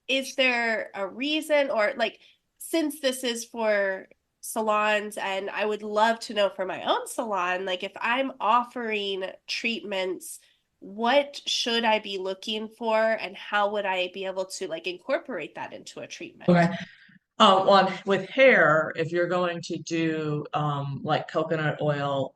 is there a reason, or like, since this is for salons, and I would love to know for my own salon, like if I'm offering treatments, what should I be looking for and how would I be able to like incorporate that into a treatment? Okay. With hair, if you're going to do like coconut oil,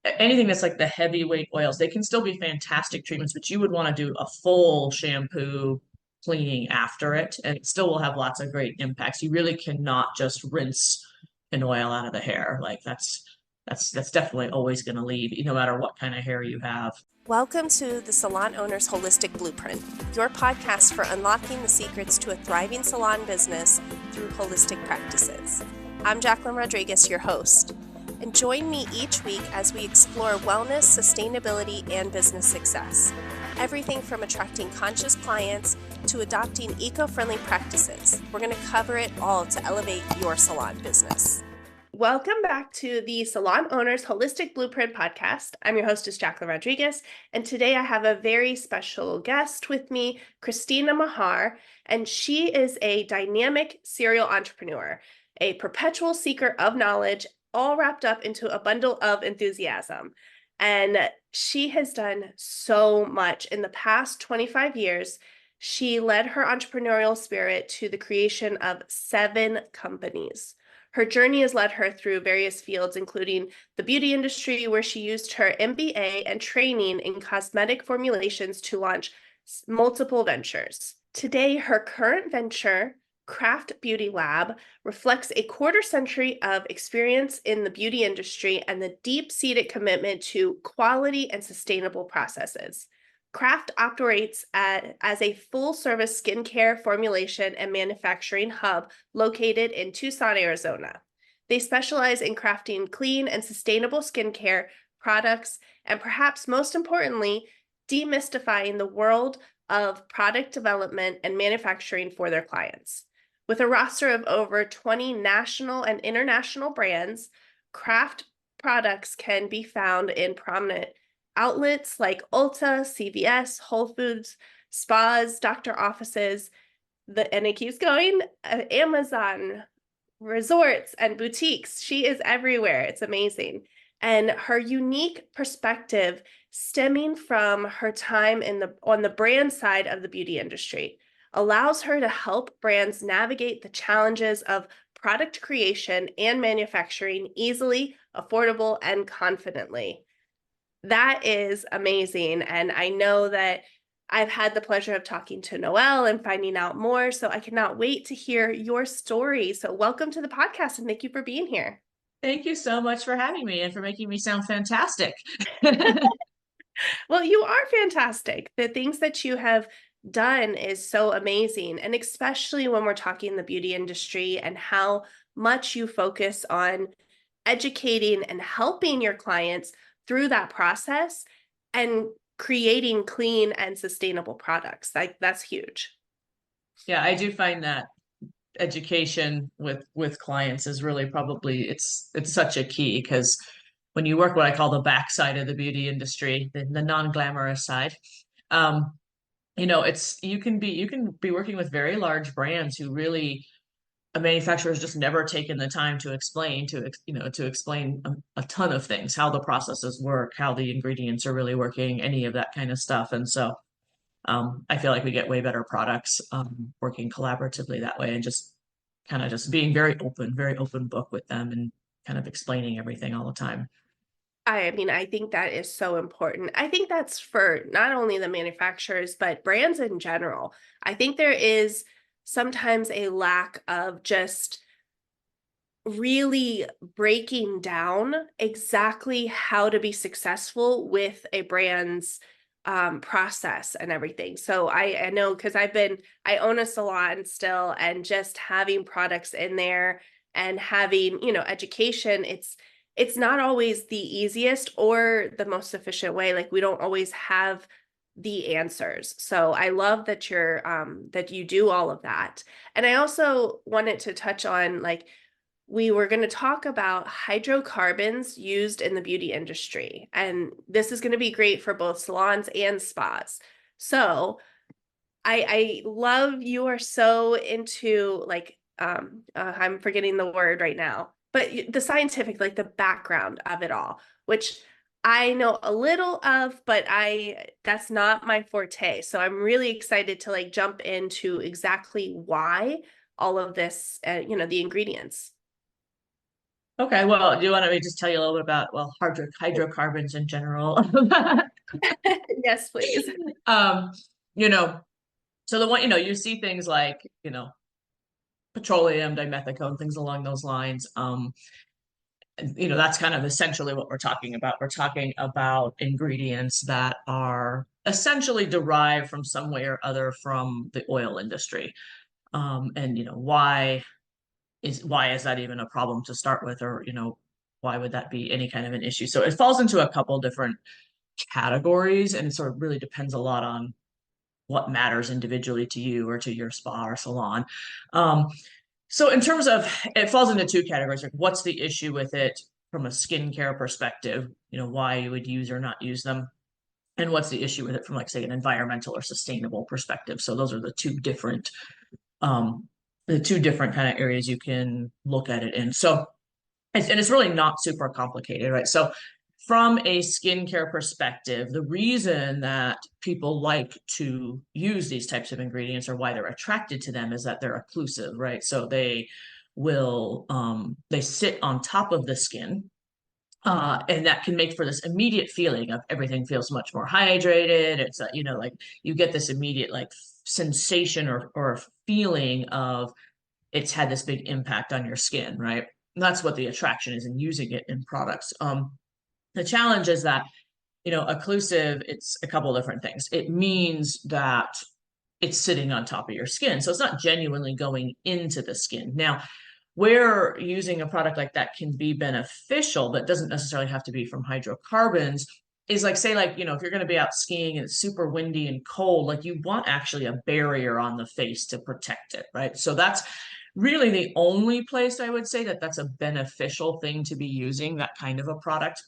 anything that's like the heavyweight oils, they can still be fantastic treatments, but you would want to do a full shampoo cleaning after it, and it still will have lots of great impacts. You really cannot just rinse an oil out of the hair. Like that's definitely always going to leave, no matter what kind of hair you have. Welcome to the Salon Owner's Holistic Blueprint, your podcast for unlocking the secrets to a thriving salon business through holistic practices. I'm Jacqueline Rodriguez, your host, and join me each week as we explore wellness, sustainability, and business success. Everything from attracting conscious clients to adopting eco-friendly practices. We're going to cover it all to elevate your salon business. Welcome back to the Salon Owner's Holistic Blueprint podcast. I'm your hostess, Jacqueline Rodriguez, and today I have a very special guest with me, Christina Mahar, and she is a dynamic serial entrepreneur, a perpetual seeker of knowledge, all wrapped up into a bundle of enthusiasm. And she has done so much in the past 25 years. She led her entrepreneurial spirit to the creation of 7 companies. Her journey has led her through various fields, including the beauty industry, where she used her MBA and training in cosmetic formulations to launch multiple ventures. Today, her current venture, Craft Beauty Lab, reflects a quarter century of experience in the beauty industry and the deep-seated commitment to quality and sustainable processes. Craft operates as a full-service skincare formulation and manufacturing hub located in Tucson, Arizona. They specialize in crafting clean and sustainable skincare products, and perhaps most importantly, demystifying the world of product development and manufacturing for their clients. With a roster of over 20 national and international brands, Craft products can be found in prominent outlets like Ulta, CVS, Whole Foods, spas, doctor offices, and it keeps going, Amazon, resorts, and boutiques. She is everywhere. It's amazing. And her unique perspective stemming from her time on the brand side of the beauty industry allows her to help brands navigate the challenges of product creation and manufacturing easily, affordable, and confidently. That is amazing. And I know that I've had the pleasure of talking to Noelle and finding out more. So I cannot wait to hear your story. So welcome to the podcast and thank you for being here. Thank you so much for having me and for making me sound fantastic. Well, you are fantastic. The things that you have done is so amazing. And especially when we're talking the beauty industry and how much you focus on educating and helping your clients through that process and creating clean and sustainable products. Like that's huge. Yeah, I do find that education with clients is really probably it's such a key because when you work what I call the backside of the beauty industry, the non-glamorous side, um, it's you can be working with very large brands who really a manufacturer has just never taken the time to explain to explain a ton of things, how the processes work, how the ingredients are really working, any of that kind of stuff. And so I feel like we get way better products working collaboratively that way and just kind of just being very open book with them and kind of explaining everything all the time. I mean, I think that is so important. I think that's for not only the manufacturers, but brands in general. I think there is sometimes a lack of just really breaking down exactly how to be successful with a brand's process and everything. So I know because I own a salon still, and just having products in there and having, education, it's not always the easiest or the most efficient way. Like we don't always have the answers. So I love that that you do all of that. And I also wanted to touch on, like, we were going to talk about hydrocarbons used in the beauty industry. And this is going to be great for both salons and spas. So I love you are so into like I'm forgetting the word right now, but the scientific, like the background of it all, which I know a little of, but I that's not my forte. So I'm really excited to like jump into exactly why all of this, the ingredients. Okay, well, do you want me to just tell you a little bit about, well, hydrocarbons in general? Yes, please. Um, you know, so the one, you see things like, petroleum, dimethicone, things along those lines. That's kind of essentially what we're talking about. We're talking about ingredients that are essentially derived from some way or other from the oil industry. And why is that even a problem to start with, or why would that be any kind of an issue? So it falls into a couple different categories, and it sort of really depends a lot on what matters individually to you or to your spa or salon. Um, so in terms of, it falls into two categories. Like, what's the issue with it from a skincare perspective? Why you would use or not use them, and what's the issue with it from, like, say, an environmental or sustainable perspective. So those are um, the two different kind of areas you can look at it in. So, and it's really not super complicated, right? So from a skincare perspective, the reason that people like to use these types of ingredients, or why they're attracted to them, is that they're occlusive, right? So they sit on top of the skin, and that can make for this immediate feeling of everything feels much more hydrated. It's like you get this immediate like sensation or feeling of it's had this big impact on your skin, right? And that's what the attraction is in using it in products. The challenge is that, occlusive, it's a couple of different things. It means that it's sitting on top of your skin. So it's not genuinely going into the skin. Now, where using a product like that can be beneficial, but doesn't necessarily have to be from hydrocarbons, is like, say, like, if you're going to be out skiing and it's super windy and cold, like you want actually a barrier on the face to protect it, right? So that's really the only place I would say that that's a beneficial thing to be using that kind of a product.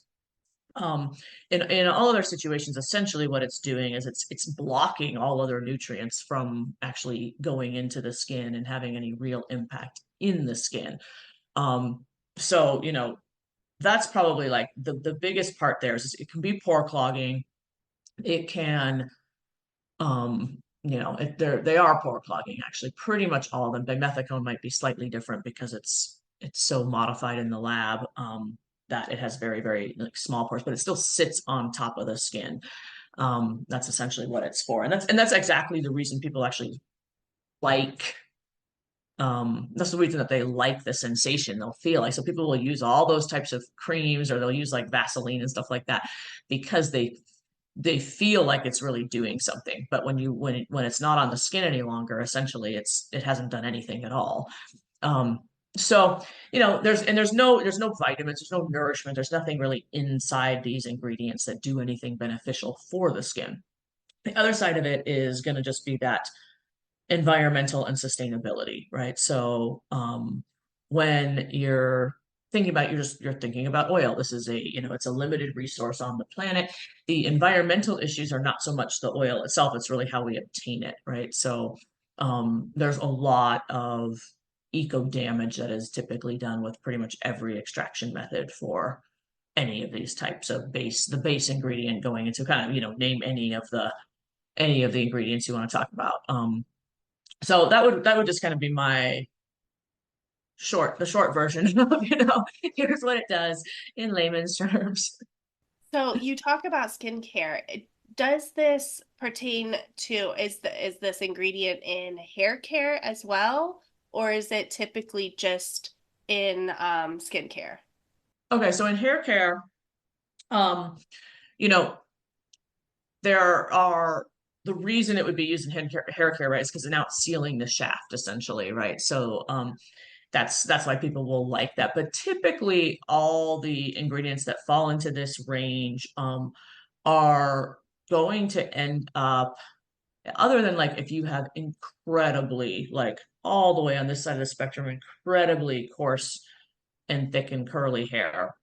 um in all other situations, essentially what it's doing is it's blocking all other nutrients from actually going into the skin and having any real impact in the skin. So that's probably like the biggest part there is it can be pore clogging. It can they are pore clogging, actually, pretty much all of them. Dimethicone might be slightly different because it's so modified in the lab, that it has very, very like small pores, but it still sits on top of the skin. That's essentially what it's for, and that's exactly the reason people actually like. That's the reason that they like the sensation they'll feel like. So people will use all those types of creams, or they'll use like Vaseline and stuff like that, because they feel like it's really doing something. But when it's not on the skin any longer, essentially it hasn't done anything at all. um so there's no vitamins, there's no nourishment, there's nothing really inside these ingredients that do anything beneficial for the skin. The other side of it is going to just be that environmental and sustainability, right? So when you're thinking about, you're thinking about oil. This is it's a limited resource on the planet. The environmental issues are not so much the oil itself, it's really how we obtain it, right? So there's a lot of eco damage that is typically done with pretty much every extraction method for any of these types of the base ingredient going into, kind of, name any of the ingredients you want to talk about. So that would just kind of be the short version of, here's what it does in layman's terms. So you talk about skincare. Does this pertain to, is this ingredient in hair care as well, or is it typically just in skincare? Okay, so in hair care, um, you know, there are the reason it would be used in hair care, right, is because now it's sealing the shaft, essentially, right? So that's why people will like that. But typically, all the ingredients that fall into this range are going to end up, other than like if you have incredibly, like all the way on this side of the spectrum, incredibly coarse and thick and curly hair.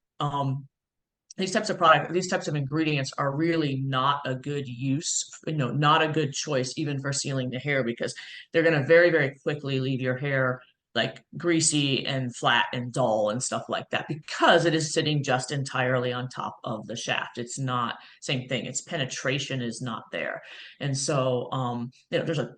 these types of product, these types of ingredients are really not a good use, not a good choice even for sealing the hair, because they're going to very, very quickly leave your hair like greasy and flat and dull and stuff like that, because it is sitting just entirely on top of the shaft. It's not same thing. Its penetration is not there. And so, there's a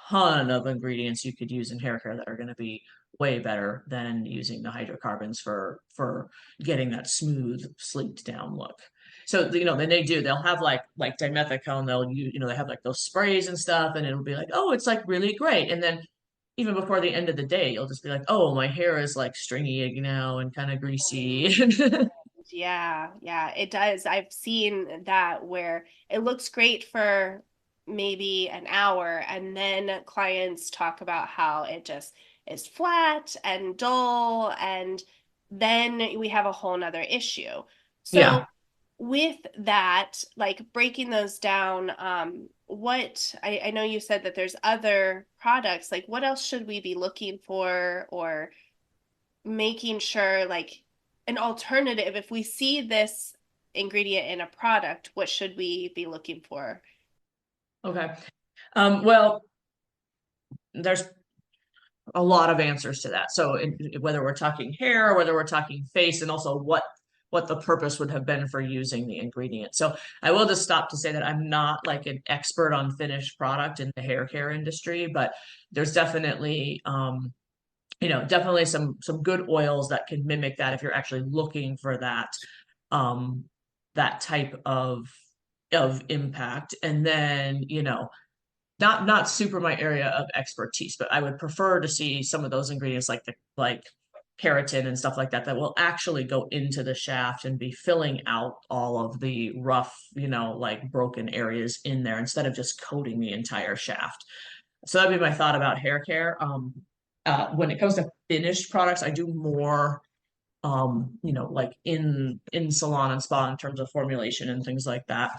ton of ingredients you could use in hair care that are going to be way better than using the hydrocarbons for getting that smooth, sleeked down look. So, then they'll have like dimethicone, they have like those sprays and stuff, and it'll be like, oh, it's like really great. And then even before the end of the day, you'll just be like, oh, my hair is like stringy now and kind of greasy. Yeah, yeah, it does. I've seen that where it looks great for maybe an hour, and then clients talk about how it just is flat and dull, and then we have a whole nother issue. So Yeah. with that, like breaking those down, I know you said that there's other products, like what else should we be looking for, or making sure, like an alternative, if we see this ingredient in a product, what should we be looking for? Okay. Well, there's a lot of answers to that. So whether we're talking hair or whether we're talking face, and also what the purpose would have been for using the ingredient. So I will just stop to say that I'm not like an expert on finished product in the hair care industry, but there's definitely definitely some good oils that can mimic that if you're actually looking for um that type of impact. And then, not super my area of expertise, but I would prefer to see some of those ingredients like keratin and stuff like that that will actually go into the shaft and be filling out all of the rough, like broken areas in there, instead of just coating the entire shaft. So that'd be my thought about hair care. When it comes to finished products, I do more like in salon and spa in terms of formulation and things like that,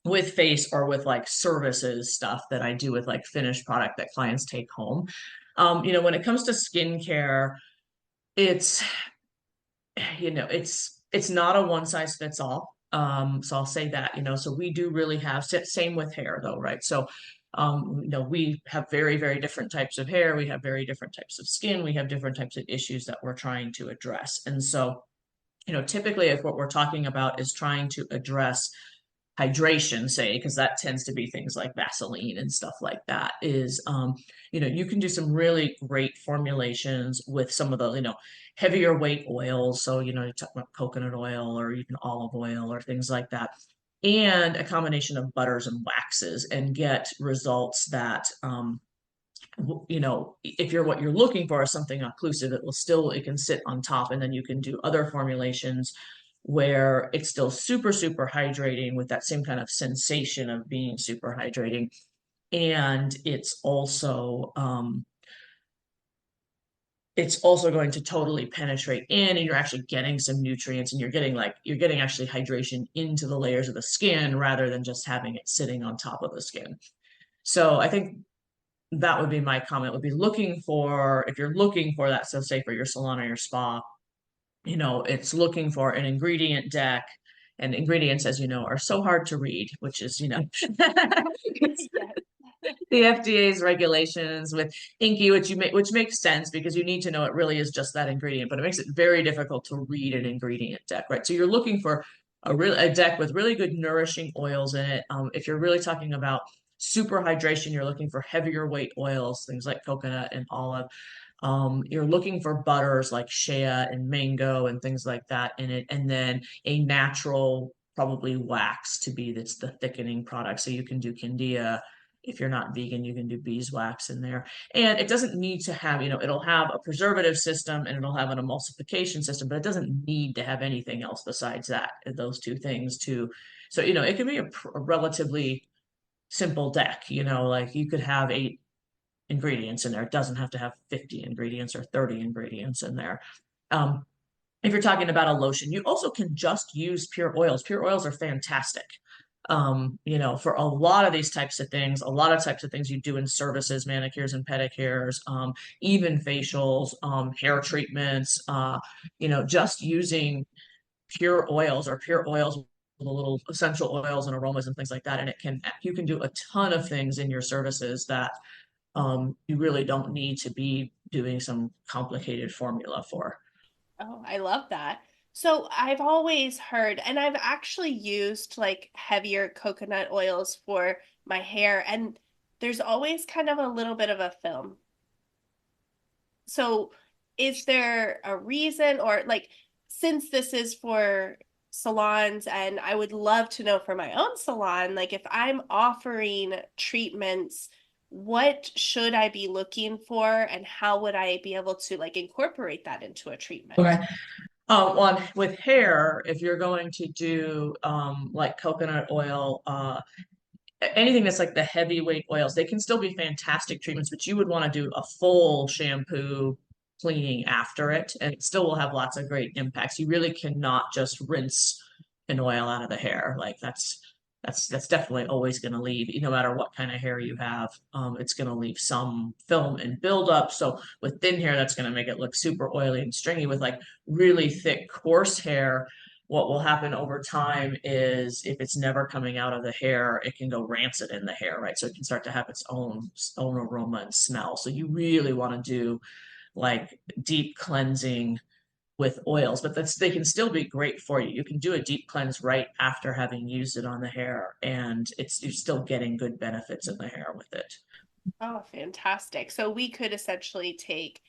with face or with like services stuff that I do with like finished product that clients take home. When it comes to skincare, it's it's not a one size fits all. So I'll say that, so we do really have same with hair though, right? So we have very, very different types of hair, we have very different types of skin, we have different types of issues that we're trying to address. And so, typically if what we're talking about is trying to address hydration, say, because that tends to be things like Vaseline and stuff like that, is you can do some really great formulations with some of the, heavier weight oils. So, you talk about coconut oil or even olive oil or things like that, and a combination of butters and waxes, and get results that if what you're looking for is something occlusive, it can sit on top, and then you can do other formulations where it's still super, super hydrating with that same kind of sensation of being super hydrating. And it's also going to totally penetrate in, and you're actually getting some nutrients, and you're getting actually hydration into the layers of the skin rather than just having it sitting on top of the skin. So I think that would be my comment, would be if you're looking for that, so say for your salon or your spa, it's looking for an ingredient deck. And ingredients, as you know, are so hard to read, which is, the FDA's regulations with inky, which makes sense, because you need to know it really is just that ingredient, but it makes it very difficult to read an ingredient deck, right? So you're looking for a deck with really good nourishing oils in it. If you're really talking about super hydration, you're looking for heavier weight oils, things like coconut and olive. You're looking for butters like shea and mango and things like that in it, and then a natural, probably wax, that's the thickening product. So you can do Candida. If you're not vegan, you can do beeswax in there. And it doesn't need to have, it'll have a preservative system and it'll have an emulsification system, but it doesn't need to have anything else besides those two things too. So, it can be a relatively simple deck, like you could have 8 ingredients in there. It doesn't have to have 50 ingredients or 30 ingredients in there. If you're talking about a lotion, you also can just use pure oils. Pure oils are fantastic. For a lot of these types of things, a lot of types of things you do in services, manicures and pedicures, even facials, hair treatments, just using pure oils or pure oils with a little essential oils and aromas and things like that. And you can do a ton of things in your services that you really don't need to be doing some complicated formula for. Oh, I love that. So I've always heard, and I've actually used like heavier coconut oils for my hair, and there's always kind of a little bit of a film. So is there a reason, or like, since this is for salons, and I would love to know for my own salon, like if I'm offering treatments, what should I be looking for and how would I be able to like incorporate that into a treatment? Okay. With hair, if you're going to do like coconut oil, anything that's like the heavyweight oils, they can still be fantastic treatments, but you would want to do a full shampoo cleaning after it, and it still will have lots of great impacts. You really cannot just rinse an oil out of the hair. Like that's definitely always going to leave, no matter what kind of hair you have. It's going to leave some film and buildup. So with thin hair, that's going to make it look super oily and stringy. With like really thick, coarse hair, what will happen over time is if it's never coming out of the hair, it can go rancid in the hair, right? So it can start to have its own aroma and smell. So you really want to do like deep cleansing with oils, but they can still be great for you. You can do a deep cleanse right after having used it on the hair, and you're still getting good benefits in the hair with it. Oh, fantastic. So we could essentially take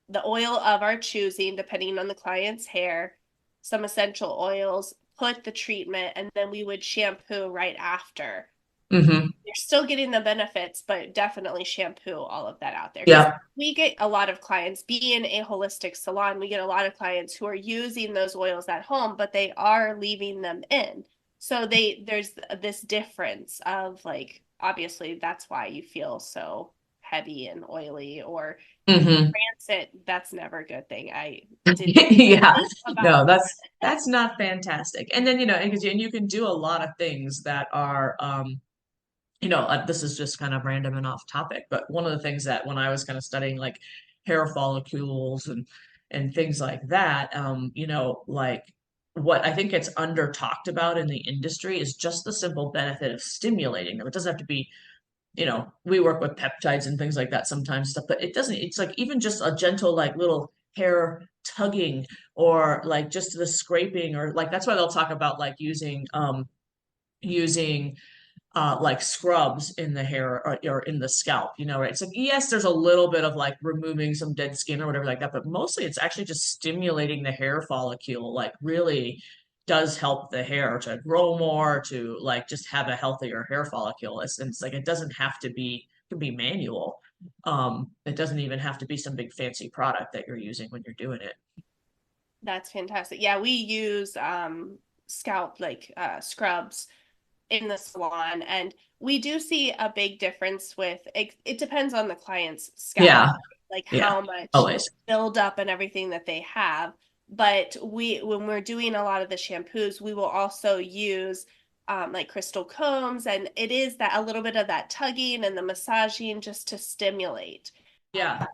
the oil of our choosing, depending on the client's hair, some essential oils, put the treatment, and then we would shampoo right after. Mm-hmm. You're still getting the benefits, but definitely shampoo all of that out there. Because Yeah. we get a lot of clients, being a holistic salon, we get a lot of clients who are using those oils at home, but they are leaving them in. So there's this difference of like, obviously that's why you feel so heavy and oily or Mm-hmm. rancid. That's never a good thing. I didn't Yeah. think about No, that's not fantastic. And then, and you can do a lot of things that are this is just kind of random and off topic, but one of the things that when I was kind of studying like hair follicles and things like that, like what I think gets under talked about in the industry is just the simple benefit of stimulating them. It doesn't have to be, we work with peptides and things like that sometimes stuff, but it's like even just a gentle like little hair tugging or like just the scraping or like that's why they'll talk about like using like scrubs in the hair or in the scalp, right? It's like, yes, there's a little bit of like removing some dead skin or whatever like that, but mostly it's actually just stimulating the hair follicle, like really does help the hair to grow more, to like just have a healthier hair follicle. It's like it doesn't have to be, it can be manual. It doesn't even have to be some big fancy product that you're using when you're doing it. That's fantastic. Yeah, we use scalp like scrubs in the salon, and we do see a big difference with it depends on the client's scalp, Yeah, like yeah, how much always. buildup and everything that they have. But when we're doing a lot of the shampoos, we will also use like crystal combs, and it is that a little bit of that tugging and the massaging just to stimulate. Yeah.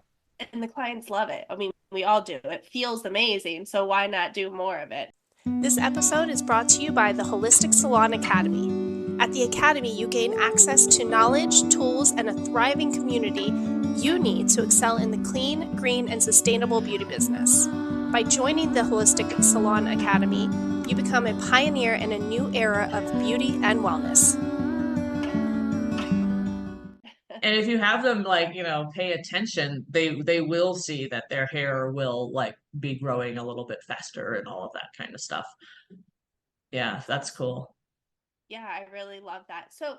And the clients love it. I mean, we all do. It feels amazing, so why not do more of it? This episode is brought to you by the Holistic Salon Academy. At the Academy, you gain access to knowledge, tools, and a thriving community you need to excel in the clean, green, and sustainable beauty business. By joining the Holistic Salon Academy, you become a pioneer in a new era of beauty and wellness. And if you have them like, pay attention, they will see that their hair will like be growing a little bit faster and all of that kind of stuff. Yeah, that's cool. Yeah, I really love that. So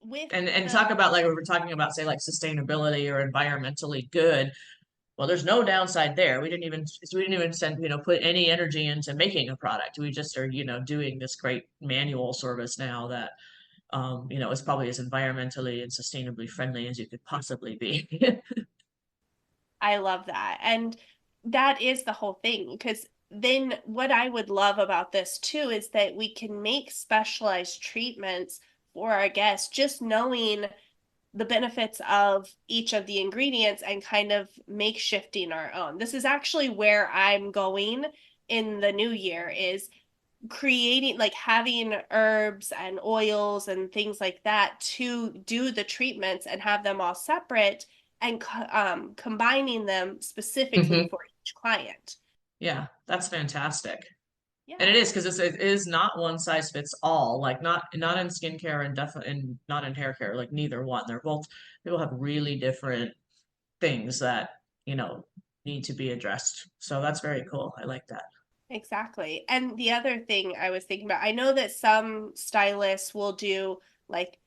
with And the talk about like we were talking about, say, like sustainability or environmentally good. Well, there's no downside there. We didn't even send, put any energy into making a product. We just are, doing this great manual service now that is probably as environmentally and sustainably friendly as you could possibly be. I love that. And that is the whole thing. Because then what I would love about this too is that we can make specialized treatments for our guests, just knowing the benefits of each of the ingredients and kind of make shifting our own. This is actually where I'm going in the new year is creating, like having herbs and oils and things like that to do the treatments and have them all separate and combining them specifically Hmm. for each client. Yeah, that's fantastic. And it Yeah, is because it is not one size fits all. Like not in skincare and definitely and not in hair care. Like neither one. They're both people have really different things that need to be addressed. So that's very cool. I like that. exactly. And the other thing I was thinking about, I know that some stylists will do like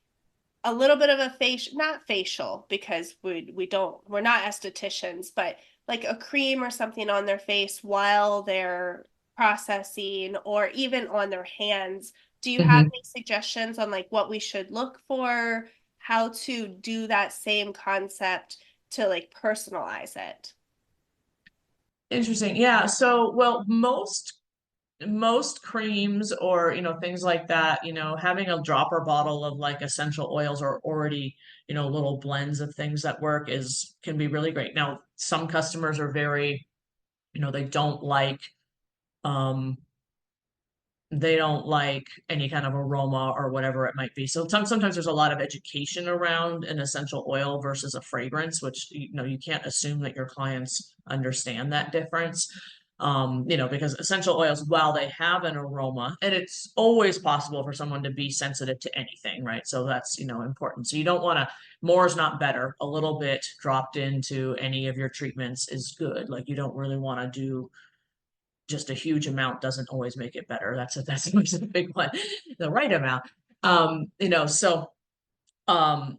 a little bit of a facial, not facial because we're not estheticians, but like a cream or something on their face while they're processing or even on their hands. Do you have Hmm. any suggestions on like what we should look for, how to do that same concept to like personalize it? Interesting. Yeah. So, well, most creams or things like that, having a dropper bottle of like essential oils or already little blends of things that work is can be really great. Now, some customers are very, they don't like um any kind of aroma or whatever it might be. So sometimes there's a lot of education around an essential oil versus a fragrance, which you can't assume that your clients understand that difference. Because essential oils, while they have an aroma, and it's always possible for someone to be sensitive to anything, right? So that's important. So you don't want to, more is not better. A little bit dropped into any of your treatments is good. Like you don't really want to do just a huge amount doesn't always make it better. That's always a big one. The right amount. So um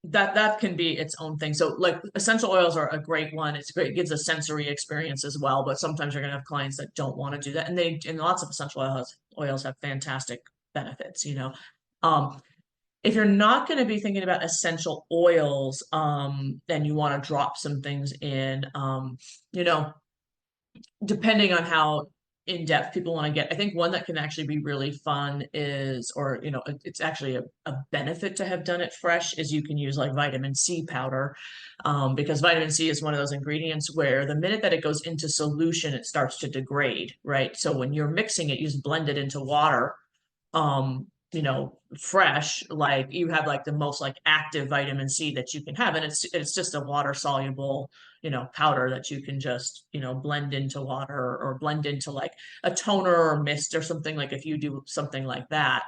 that can be its own thing. So like essential oils are a great one. It's great, it gives a sensory experience as well, but sometimes you're gonna have clients that don't want to do that. And lots of essential oils have fantastic benefits. If you're not going to be thinking about essential oils, then you want to drop some things in, you know, depending on how in depth people want to get. I think one that can actually be really fun is, or it's actually a benefit to have done it fresh, is you can use like vitamin C powder, because vitamin C is one of those ingredients where the minute that it goes into solution, it starts to degrade, right? So when you're mixing it, you just blend it into water, fresh, like you have like the most like active vitamin C that you can have. And it's just a water soluble, powder that you can just, blend into water or blend into like a toner or mist or something. Like if you do something like that,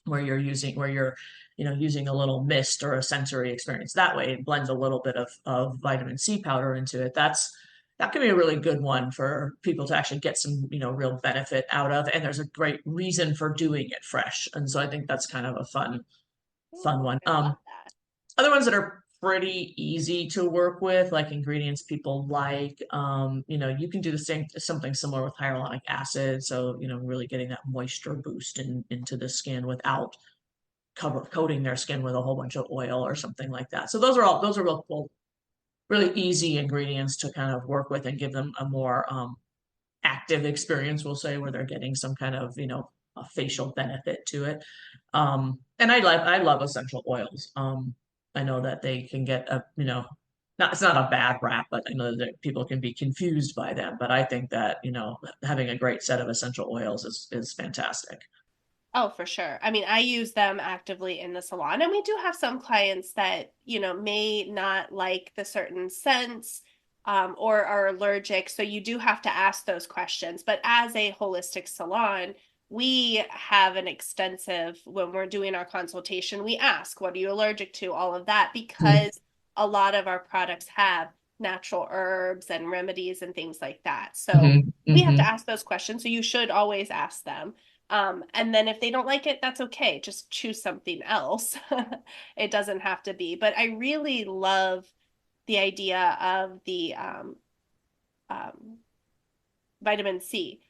where you're using a little mist or a sensory experience that way, it blends a little bit of vitamin C powder into it. That can be a really good one for people to actually get some real benefit out of, and there's a great reason for doing it fresh, and so I think that's kind of a fun Ooh, one. I love that. Other ones that are pretty easy to work with, like ingredients people like, you can do the same, something similar with hyaluronic acid, so really getting that moisture boost into the skin without coating their skin with a whole bunch of oil or something like that. So those are real cool, really easy ingredients to kind of work with and give them a more active experience, we'll say, where they're getting some kind of a facial benefit to it. And I love essential oils. I know that they can get a not, it's not a bad rap, but I know that people can be confused by them. But I think that having a great set of essential oils is fantastic. Oh, for sure. I mean, I use them actively in the salon, and we do have some clients that, may not like the certain scents, or are allergic. So you do have to ask those questions. But as a holistic salon, we have an extensive, when we're doing our consultation, we ask, what are you allergic to? All of that, Mhm. because a lot of our products have natural herbs and remedies and things like that. So Mhm. we have to Mhm. ask those questions. So you should always ask them. And then if they don't like it, that's okay. Just choose something else. It doesn't have to be. But I really love the idea of the um, vitamin C.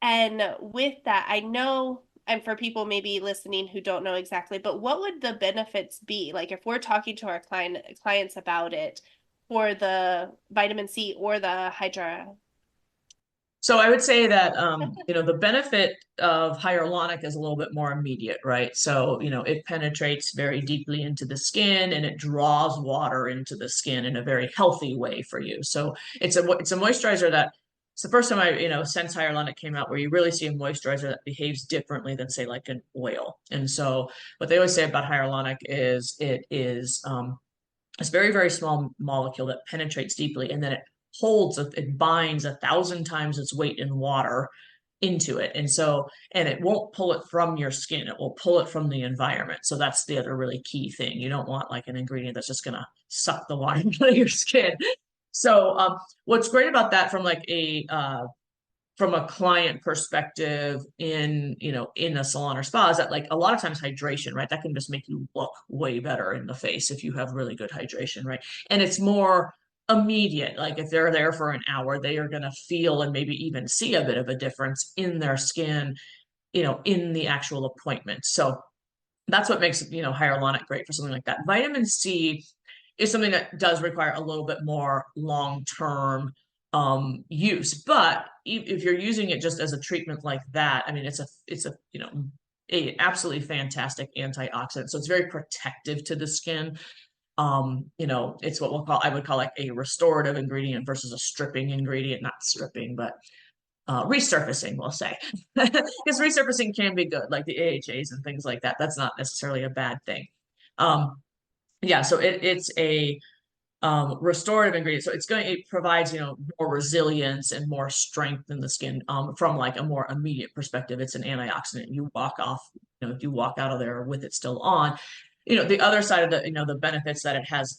And with that, I know, and for people maybe listening who don't know exactly, but what would the benefits be? Like if we're talking to our clients about it for the vitamin C or the hydra. So I would say that the benefit of hyaluronic is a little bit more immediate, right? So, it penetrates very deeply into the skin and it draws water into the skin in a very healthy way for you. So it's a moisturizer that it's the first time since hyaluronic came out, where you really see a moisturizer that behaves differently than, say, like an oil. And so what they always say about hyaluronic is it is this very, very small molecule that penetrates deeply, and then it binds 1,000 times its weight in water into it. And it won't pull it from your skin, it will pull it from the environment. So that's the other really key thing. You don't want like an ingredient that's just gonna suck the water out of your skin. So what's great about that from a client perspective in a salon or spa is that, like, a lot of times hydration, right? That can just make you look way better in the face if you have really good hydration, right? And it's more immediate. Like, if they're there for an hour, they are going to feel and maybe even see a bit of a difference in their skin, in the actual appointment. So that's what makes, hyaluronic great for something like that. Vitamin C is something that does require a little bit more long-term use. But if you're using it just as a treatment like that, I mean, it's a absolutely fantastic antioxidant. So it's very protective to the skin. It's I would call like a restorative ingredient versus a stripping ingredient, not stripping, but resurfacing, we'll say. Because resurfacing can be good, like the AHAs and things like that. That's not necessarily a bad thing. Yeah, so it's a restorative ingredient. So it provides, more resilience and more strength in the skin from like a more immediate perspective. It's an antioxidant. You walk out of there with it still on. The other side of the benefits that it has,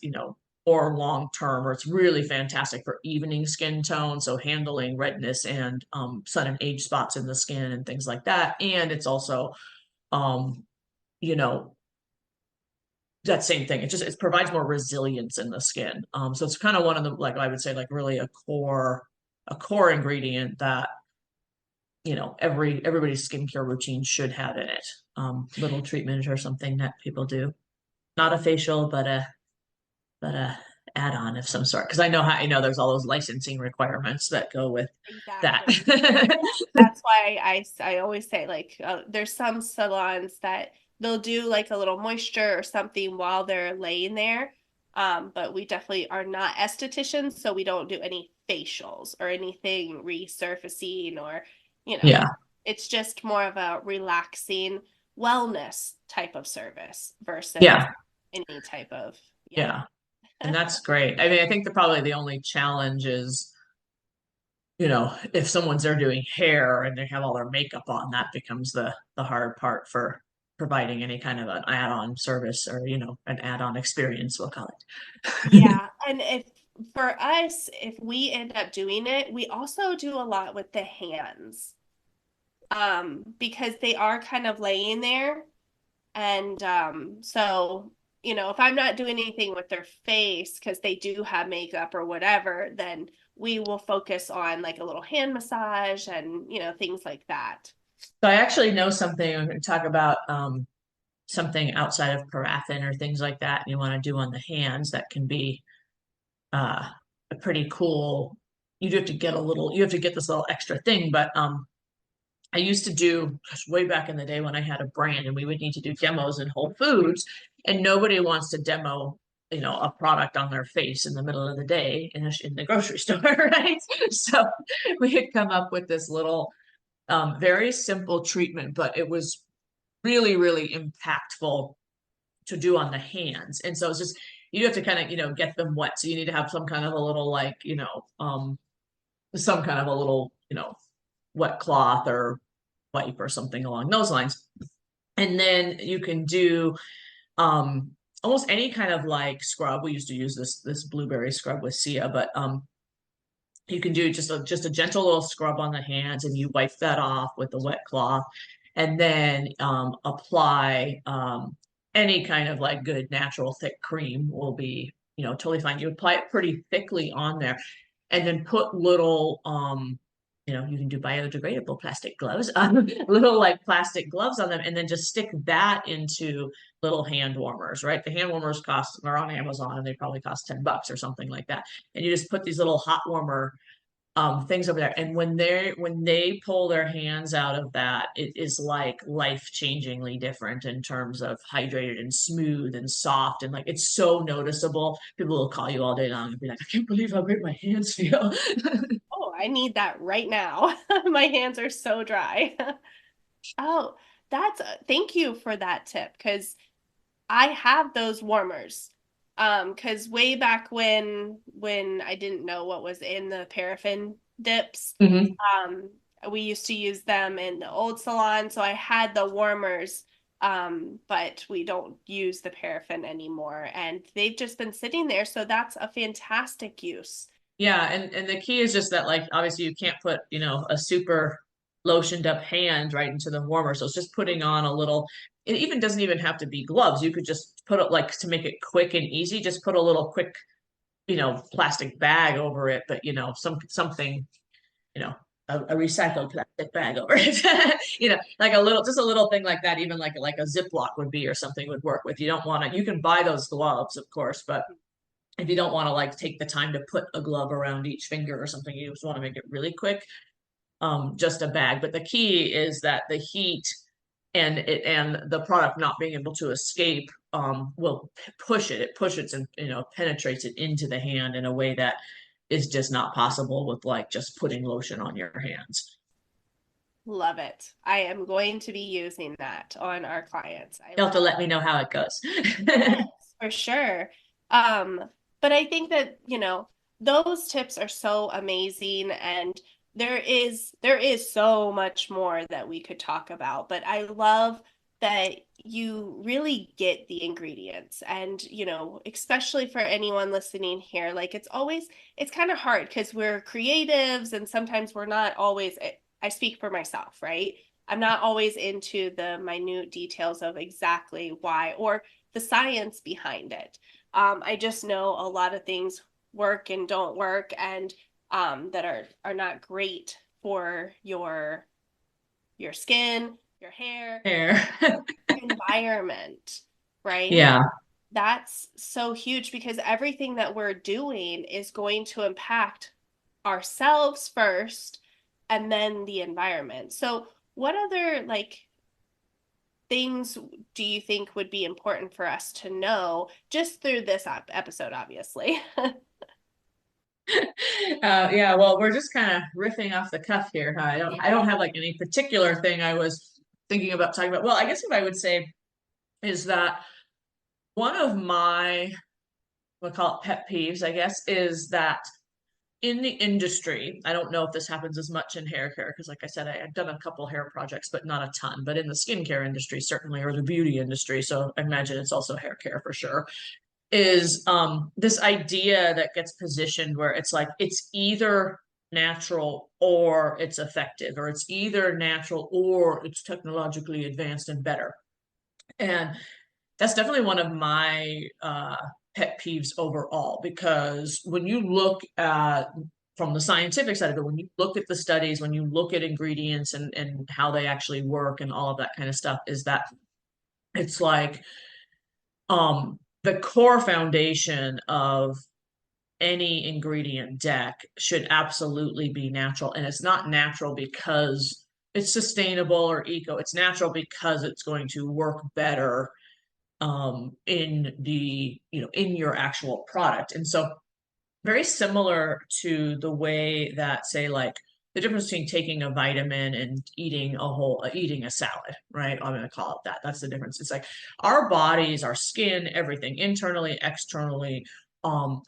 or long term, or it's really fantastic for evening skin tone, so handling redness and sun and age spots in the skin and things like that. And it's also you know that same thing. It provides more resilience in the skin. So it's kind of one of the, like, I would say, like, really a core ingredient that everybody's skincare routine should have in it. Little treatment or something that people do, not a facial, but a add-on of some sort. Because there's all those licensing requirements that go with that. Exactly. That's why I always say, like, there's some salons that they'll do like a little moisture or something while they're laying there. But we definitely are not estheticians, so we don't do any facials or anything resurfacing or, Yeah. it's just more of a relaxing wellness type of service versus Yeah. any type of, Yeah. And that's great. I mean, I think probably the only challenge is, if someone's there doing hair and they have all their makeup on, that becomes the hard part for providing any kind of an add-on service, or, an add-on experience, we'll call it. Yeah. And for us, if we end up doing it, we also do a lot with the hands. Because they are kind of laying there. And so, if I'm not doing anything with their face because they do have makeup or whatever, then we will focus on like a little hand massage and, things like that. So I actually know something. I'm going to talk about something outside of paraffin or things like that you want to do on the hands that can be a pretty cool. You have to get this little extra thing, but I used to do, way back in the day when I had a brand and we would need to do demos in Whole Foods, and nobody wants to demo, a product on their face in the middle of the day in the grocery store, right? So we had come up with this little, very simple treatment, but it was really, really impactful to do on the hands. And so it's just, you have to kind of, get them wet. So you need to have some kind of a little, like, some kind of a little, wet cloth or wipe or something along those lines. And then you can do almost any kind of like scrub. We used to use this blueberry scrub with Sia, but you can do just a gentle little scrub on the hands, and you wipe that off with the wet cloth, and then apply any kind of like good natural thick cream will be, totally fine. You apply it pretty thickly on there, and then put little you can do biodegradable plastic gloves, little like plastic gloves on them, and then just stick that into little hand warmers, right? The hand warmers they're on Amazon, and they probably cost $10 or something like that. And you just put these little hot warmer things over there. And when they pull their hands out of that, it is like life-changingly different in terms of hydrated and smooth and soft, and like, it's so noticeable. People will call you all day long and be like, I can't believe how great my hands feel. I need that right now. My hands are so dry. Oh, that's thank you for that tip because I have those warmers. Because way back when I didn't know what was in the paraffin dips, Hmm. um, we used to use them in the old salon, so I had the warmers. But we don't use the paraffin anymore, and they've just been sitting there, so that's a fantastic use. Yeah, and the key is just that like obviously you can't put, a super lotioned up hand right into the warmer. So it's just putting on a little, it even doesn't even have to be gloves. You could just put it like to make it quick and easy, just put a little quick, plastic bag over it, but something, you know, a recycled plastic bag over it. Like just a little thing like that, even like a Ziploc would be or something would work with. You don't want to, you can buy those gloves, of course, but if you don't want to like take the time to put a glove around each finger or something, you just want to make it really quick. Just a bag. But the key is that the heat and the product not being able to escape will push it. It pushes and penetrates it into the hand in a way that is just not possible with like just putting lotion on your hands. Love it. I am going to be using that on our clients. I You'll have to love let me know how it goes. Yes, for sure. Um, but I think that, those tips are so amazing and there is so much more that we could talk about, but I love that you really get the ingredients and, especially for anyone listening here, like it's kind of hard because we're creatives and sometimes we're not always, I speak for myself, right? I'm not always into the minute details of exactly why or the science behind it. I just know a lot of things work and don't work, and that are not great for your skin, your hair, There. environment, right? Yeah. That's so huge because everything that we're doing is going to impact ourselves first and then the environment. So, what other things do you think would be important for us to know just through this episode, obviously? Yeah, well, we're just kind of riffing off the cuff here. Huh? I don't have like any particular thing I was thinking about talking about. Well, I guess what I would say is that one of my, we'll call it pet peeves, I guess, is that in the industry, I don't know if this happens as much in hair care, because like I said, I've done a couple hair projects, but not a ton. But in the skincare industry, certainly, or the beauty industry, so I imagine it's also hair care for sure, is this idea that gets positioned where it's like it's either natural or it's effective, or it's either natural or it's technologically advanced and better. And that's definitely one of my pet peeves overall, because when you look at from the scientific side of it, when you look at the studies, when you look at ingredients and how they actually work and all of that kind of stuff, is that it's like the core foundation of any ingredient deck should absolutely be natural. And it's not natural because it's sustainable or eco. It's natural because it's going to work better in the, in your actual product. And so very similar to the way that, say, like the difference between taking a vitamin and eating a salad, right? I'm going to call it that. That's the difference. It's like our bodies, our skin, everything internally, externally,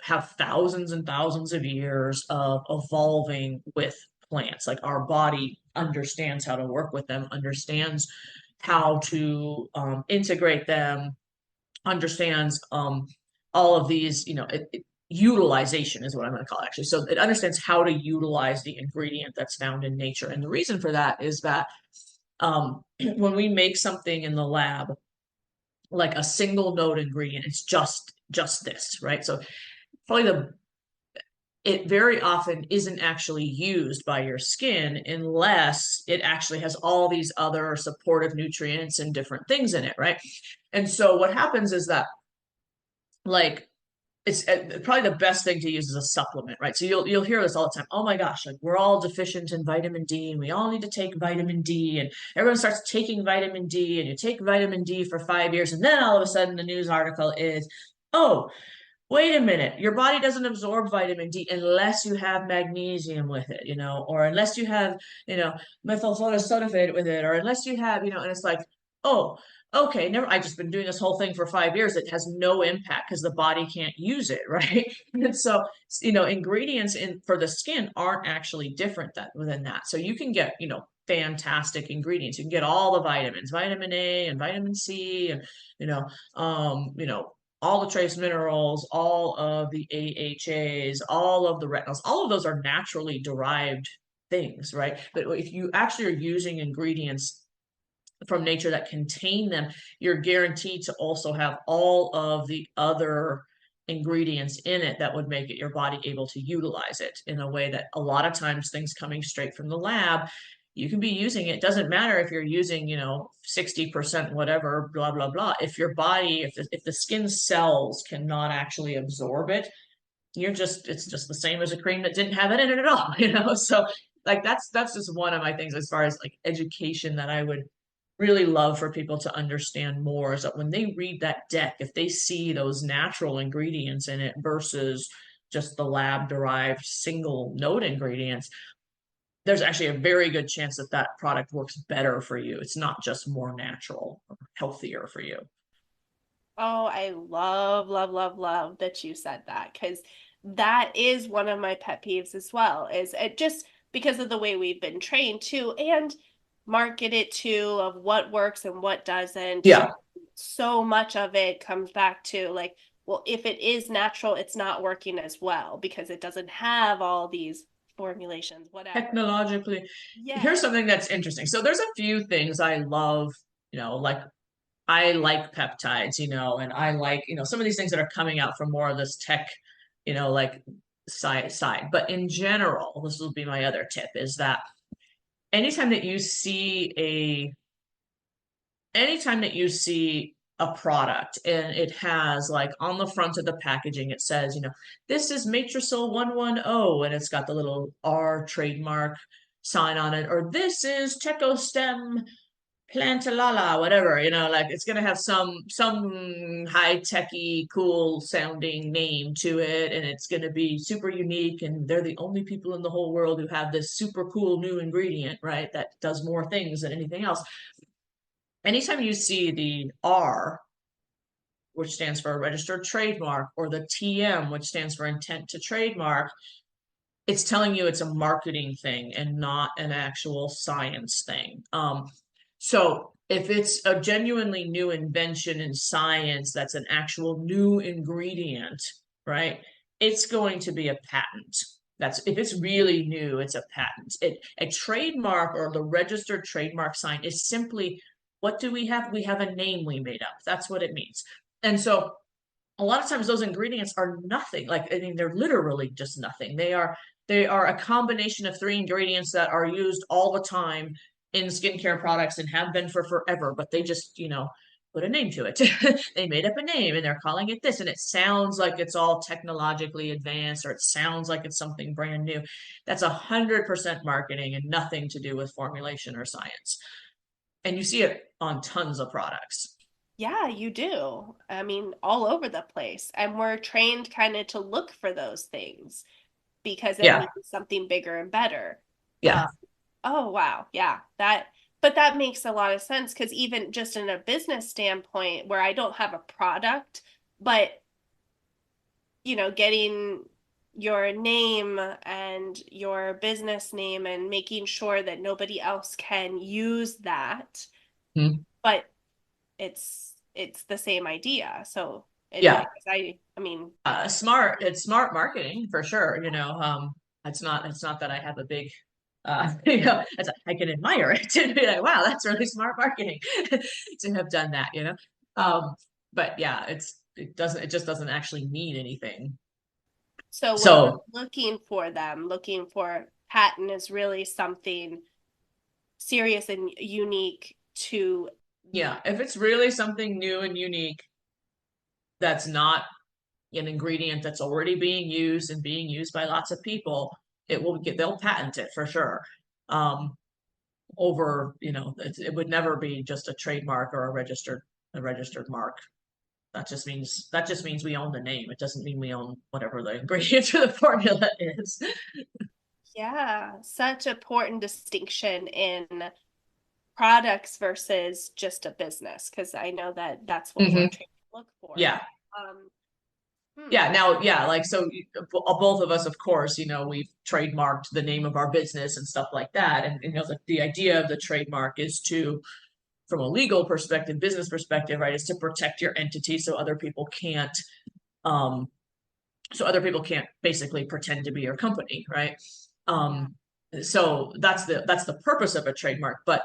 have thousands and thousands of years of evolving with plants. Like our body understands how to work with them, understands how to integrate them, understands all of these, utilization is what I'm going to call it actually. So it understands how to utilize the ingredient that's found in nature. And the reason for that is that when we make something in the lab, like a single node ingredient, it's just this, right? So probably it very often isn't actually used by your skin unless it actually has all these other supportive nutrients and different things in it, right? And so what happens is that like it's probably the best thing to use is a supplement, right? So you'll hear this all the time. Oh my gosh, like we're all deficient in vitamin D, and we all need to take vitamin D, and everyone starts taking vitamin D, and you take vitamin D for 5 years, and then all of a sudden the news article is, oh, wait a minute, your body doesn't absorb vitamin D unless you have magnesium with it, or unless you have, methylphenolate with it, or unless you have, and it's like, oh, okay, never, I just been doing this whole thing for 5 years. It has no impact because the body can't use it, right? And so, ingredients in for the skin aren't actually different within that. So you can get, fantastic ingredients. You can get all the vitamins, vitamin A and vitamin C, and you know, all the trace minerals, all of the AHAs, all of the retinols, all of those are naturally derived things, right? But if you actually are using ingredients from nature that contain them, you're guaranteed to also have all of the other ingredients in it that would make it your body able to utilize it in a way that a lot of times things coming straight from the lab, you can be using it. Doesn't matter if you're using 60% whatever, blah blah blah. If your body, if the skin cells cannot actually absorb it, it's just the same as a cream that didn't have it in it at all. So like that's just one of my things as far as like education that I would really love for people to understand more, is that when they read that deck, if they see those natural ingredients in it versus just the lab derived single note ingredients, there's actually a very good chance that that product works better for you. It's not just more natural or healthier for you. Oh, I love, love, love, love that you said that, because that is one of my pet peeves as well, is it just because of the way we've been trained to and market it to of what works and what doesn't. Yeah. So much of it comes back to like, well, if it is natural, it's not working as well because it doesn't have all these formulations, whatever. Technologically, Yeah. here's something that's interesting. So there's a few things I love, like I like peptides, and I like, some of these things that are coming out from more of this tech, like side. But in general, this will be my other tip, is that anytime that you see a anytime that you see a product and it has like on the front of the packaging, it says, this is Matricil 110, and it's got the little R trademark sign on it, or this is Techostem Plantalala, whatever, like it's gonna have some high-techy, cool sounding name to it, and it's gonna be super unique, and they're the only people in the whole world who have this super cool new ingredient, right? That does more things than anything else. Anytime you see the R, which stands for a registered trademark, or the TM, which stands for intent to trademark, it's telling you it's a marketing thing and not an actual science thing. So if it's a genuinely new invention in science that's an actual new ingredient, right? It's going to be a patent. That's if it's really new, it's a patent. A trademark or the registered trademark sign is simply, what do we have? We have a name we made up. That's what it means. And so a lot of times those ingredients are nothing. Like, I mean, they're literally just nothing. They are a combination of three ingredients that are used all the time in skincare products and have been for forever, but they just, put a name to it. They made up a name and they're calling it this, and it sounds like it's all technologically advanced, or it sounds like it's something brand new. That's 100% marketing and nothing to do with formulation or science. And you see it on tons of products. Yeah, you do. I mean, all over the place. And we're trained kind of to look for those things because it Yeah. means something bigger and better. Uh, Yeah. oh, wow. Yeah. But that makes a lot of sense because even just in a business standpoint where I don't have a product, but, getting your name and your business name and making sure that nobody else can use that, Mhm. but it's the same idea. So Yeah. anyways, I mean, It's smart marketing for sure. It's not that I have a big, I can admire it and be like, wow, that's really smart marketing to have done that, but yeah, it just doesn't actually mean anything. so when So we're looking for patent is really something serious and unique to yeah, me. if it's really something new and unique, that's not an ingredient that's already being used and being used by lots of people, they'll patent it for sure. Um, Over, it would never be just a trademark or a registered mark. That just means we own the name. It doesn't mean we own whatever the ingredients or the formula is. Yeah, such important distinction in products versus just a business, because I know that that's what we're trying to look for. Yeah. Um, Yeah. Now, yeah, like, so both of us, of course, we've trademarked the name of our business and stuff like that. And, the idea of the trademark is to, from a legal perspective, business perspective, right, is to protect your entity so other people can't, basically pretend to be your company, right? So that's the purpose of a trademark. But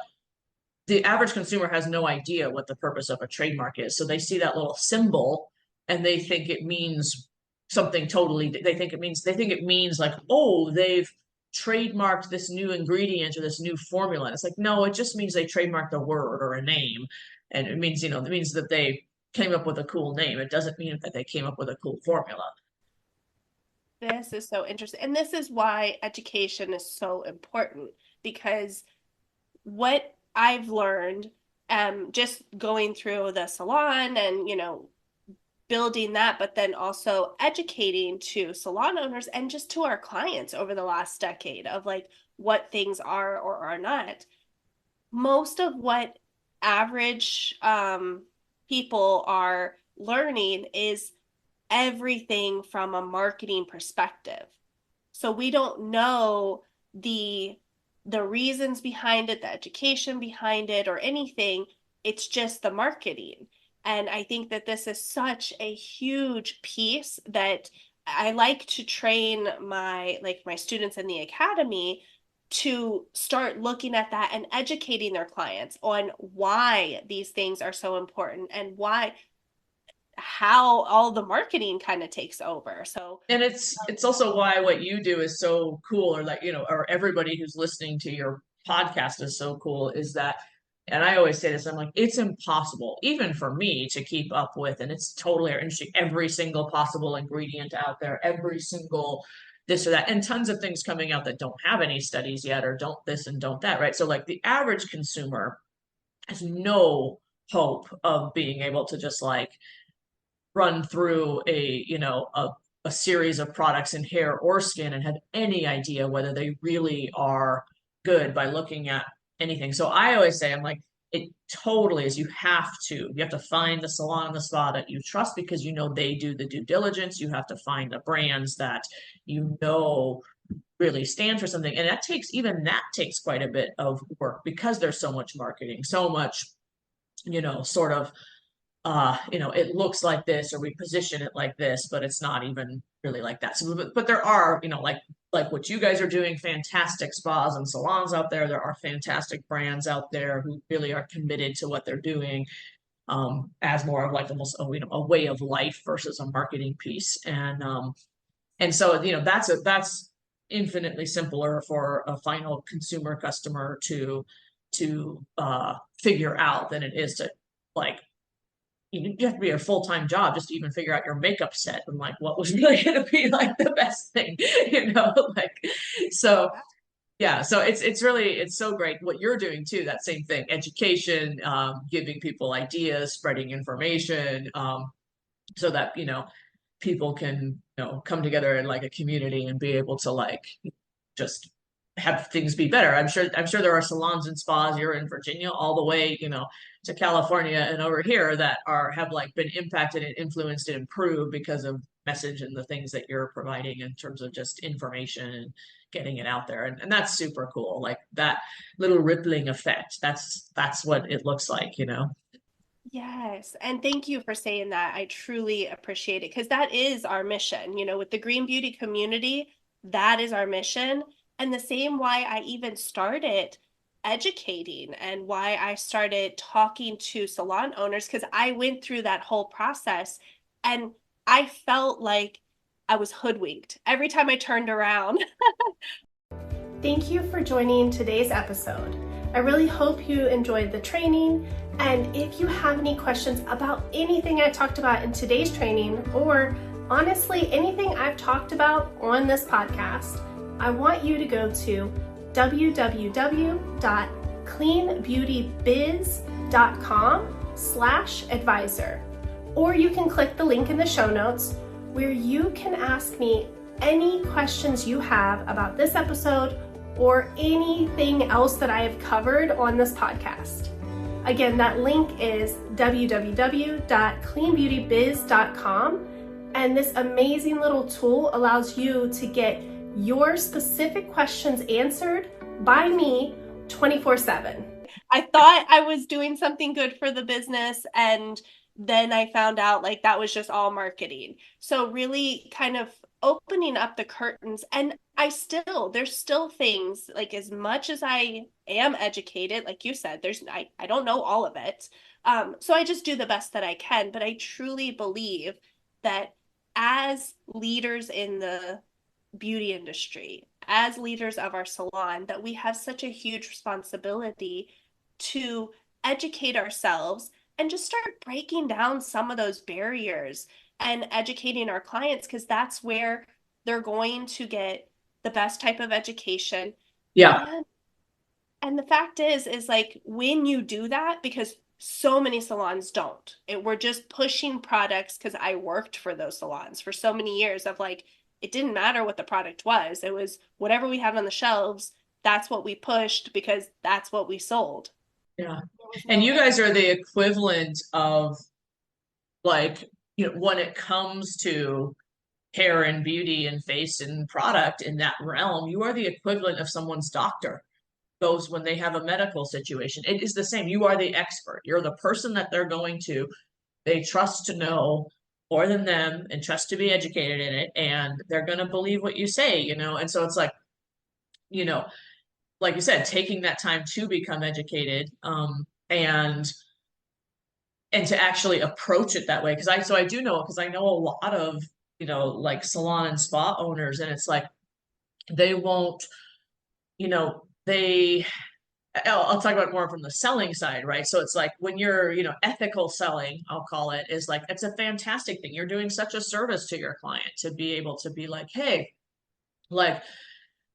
the average consumer has no idea what the purpose of a trademark is. So they see that little symbol and they think it means something totally, they think it means like, oh, they've trademarked this new ingredient or this new formula. And it's like, no, it just means they trademarked a word or a name. And it means, it means that they came up with a cool name. It doesn't mean that they came up with a cool formula. This is so interesting. And this is why education is so important, because what I've learned, just going through the salon and, building that, but then also educating to salon owners and just to our clients over the last decade of like what things are or are not. Most of what average people are learning is everything from a marketing perspective. So we don't know the reasons behind it, the education behind it, or anything. It's just the marketing. And I think that this is such a huge piece that I like to train my students in the academy to start looking at that and educating their clients on why these things are so important and how all the marketing kind of takes over. So, and it's also why what you do is so cool, or like, or everybody who's listening to your podcast is so cool, is that, and I always say this, I'm like, it's impossible even for me to keep up with, and it's totally interesting, every single possible ingredient out there, every single this or that, and tons of things coming out that don't have any studies yet, or don't this and don't that, right? So like the average consumer has no hope of being able to just like run through a series of products in hair or skin and have any idea whether they really are good by looking at anything. So I always say, I'm like, it totally is. You have to find the salon and the spa that you trust, because they do the due diligence. You have to find the brands that really stand for something. And that takes quite a bit of work, because there's so much marketing, so much, sort of it looks like this, or we position it like this, but it's not even really like that. So, but there are, like what you guys are doing, fantastic spas and salons out there. There are fantastic brands out there who really are committed to what they're doing, as more of like almost a way of life versus a marketing piece. And so, that's infinitely simpler for a final consumer customer to figure out than it is to, like, you have to be a full-time job just to even figure out your makeup set and like what was really going to be like the best thing, like, so yeah. So it's so great what you're doing too. That same thing, education, giving people ideas, spreading information, so that, people can, come together in like a community and be able to like just have things be better. I'm sure there are salons and spas, you're in Virginia, all the way, to California and over here, that have like been impacted and influenced and improved because of message and the things that you're providing in terms of just information and getting it out there. And that's super cool. Like that little rippling effect. That's what it looks like, Yes. And thank you for saying that. I truly appreciate it, because that is our mission, with the green beauty community, that is our mission. And the same why I even started educating and why I started talking to salon owners, because I went through that whole process and I felt like I was hoodwinked every time I turned around. Thank you for joining today's episode. I really hope you enjoyed the training. And if you have any questions about anything I talked about in today's training, or honestly, anything I've talked about on this podcast, I want you to go to www.cleanbeautybiz.com/advisor, or you can click the link in the show notes where you can ask me any questions you have about this episode or anything else that I have covered on this podcast. Again, that link is www.cleanbeautybiz.com, and this amazing little tool allows you to get your specific questions answered by me 24/7. I thought I was doing something good for the business, and then I found out like that was just all marketing. So really kind of opening up the curtains, and there's still things, like as much as I am educated, like you said, I don't know all of it. So I just do the best that I can, but I truly believe that as leaders in the beauty industry, as leaders of our salon, that we have such a huge responsibility to educate ourselves and just start breaking down some of those barriers and educating our clients, because that's where they're going to get the best type of education. Yeah. And the fact is like when you do that, because so many salons don't, we're just pushing products, because I worked for those salons for so many years of like, it didn't matter what the product was. It was whatever we had on the shelves. That's what we pushed because that's what we sold. Yeah. And you guys are the equivalent of like, when it comes to hair and beauty and face and product in that realm, you are the equivalent of someone's doctor. Goes when they have a medical situation. It is the same. You are the expert. You're the person that they're going to. They trust to know more than them and trust to be educated in it. And they're going to believe what you say, And so it's like, you know, like you said, taking that time to become educated, and to actually approach it that way. So I do know, because I know a lot of, like salon and spa owners, and it's like, they won't, they, I'll talk about it more from the selling side, right? So it's like when you're, ethical selling, I'll call it, is like, it's a fantastic thing. You're doing such a service to your client to be able to be like, hey, like,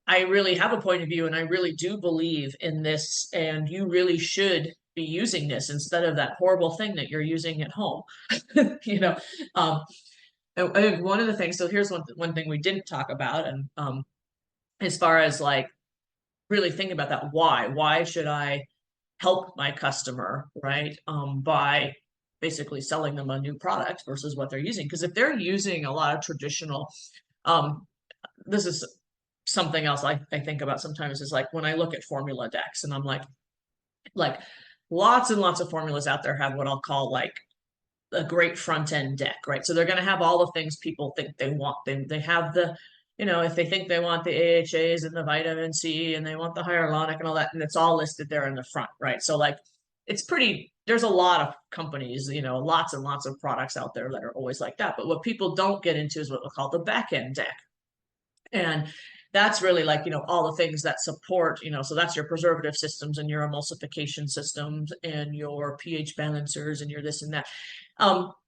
I really have a point of view and I really do believe in this, and you really should be using this instead of that horrible thing that you're using at home. you know, I think one of the things, so here's one thing we didn't talk about, and as far as like really thinking about that, why should I help my customer, right? By basically selling them a new product versus what they're using. Because if they're using a lot of traditional, this is something else I think about sometimes, is like when I look at formula decks and I'm like lots and lots of formulas out there have what I'll call like a great front end deck, right? So they're going to have all the things people think they want. They have the, if they think they want the AHAs and the vitamin C and they want the hyaluronic and all that, and it's all listed there in the front, right? So like there's a lot of companies, lots and lots of products out there that are always like that. But what people don't get into is what we call the back end deck. And that's really like, all the things that support, so that's your preservative systems and your emulsification systems and your pH balancers and your this and that,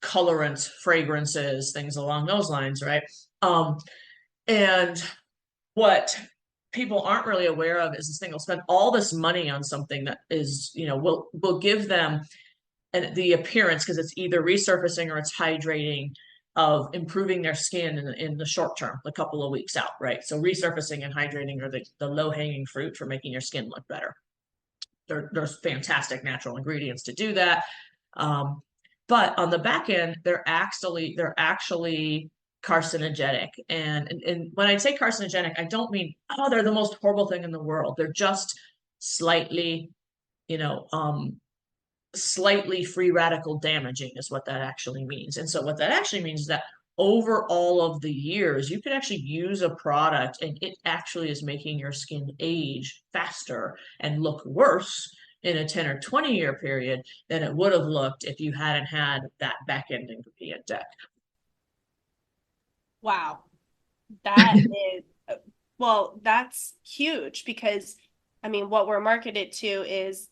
colorants, fragrances, things along those lines, right? And what people aren't really aware of is this thing will spend all this money on something that is, will give them the appearance, because it's either resurfacing or it's hydrating, of improving their skin in the short term, a couple of weeks out, right? So resurfacing and hydrating are the low-hanging fruit for making your skin look better. There's fantastic natural ingredients to do that. But on the back end, they're actually carcinogenic. And when I say carcinogenic, I don't mean, oh, they're the most horrible thing in the world. They're just slightly, slightly free radical damaging is what that actually means. And so what that actually means is that over all of the years, you can actually use a product and it actually is making your skin age faster and look worse in a 10 or 20 year period than it would have looked if you hadn't had that back end ingredient deck. Wow. That is, well, that's huge, because I mean, what we're marketed to is,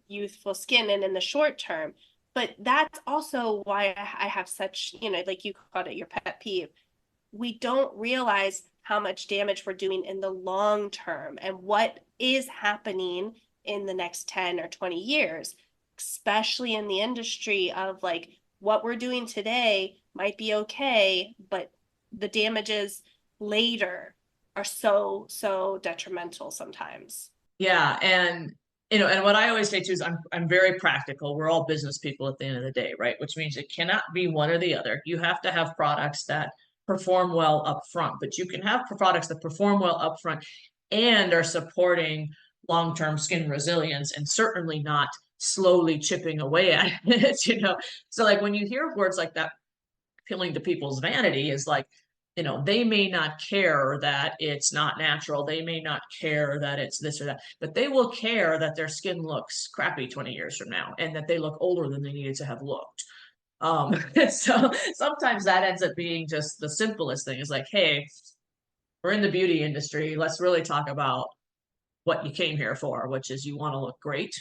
youthful skin and in the short term. But that's also why I have such, like you called it your pet peeve. We don't realize how much damage we're doing in the long term and what is happening in the next 10 or 20 years, especially in the industry of like what we're doing today might be okay, but the damages later are so detrimental sometimes. Yeah, and and what I always say too is I'm very practical. We're all business people at the end of the day, right? Which means it cannot be one or the other. You have to have products that perform well up front, but you can have products that perform well up front and are supporting long-term skin resilience and certainly not slowly chipping away at it. So like when you hear words like that appealing to people's vanity is like, they may not care that it's not natural. They may not care that it's this or that, but they will care that their skin looks crappy 20 years from now and that they look older than they needed to have looked. So sometimes that ends up being just the simplest thing is like, hey, we're in the beauty industry. Let's really talk about what you came here for, which is you want to look great.